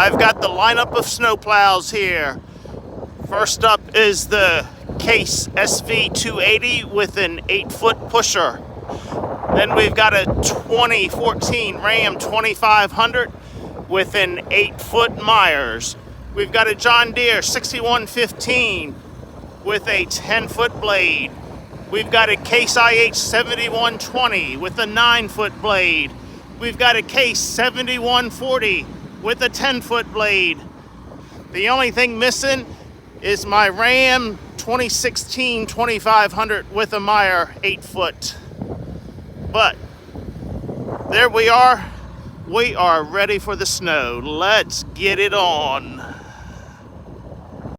I've got the lineup of snowplows here. First up is the Case SV280 with an 8-foot pusher. Then we've got a 2014 Ram 2500 with an 8-foot Myers. We've got a John Deere 6115 with a 10-foot blade. We've got a Case IH 7120 with a 9-foot blade. We've got a Case 7140 with a 10-foot blade. The only thing missing is my Ram 2016 2500 with a Meyer 8-foot. But there we are. We are ready for the snow. Let's get it on.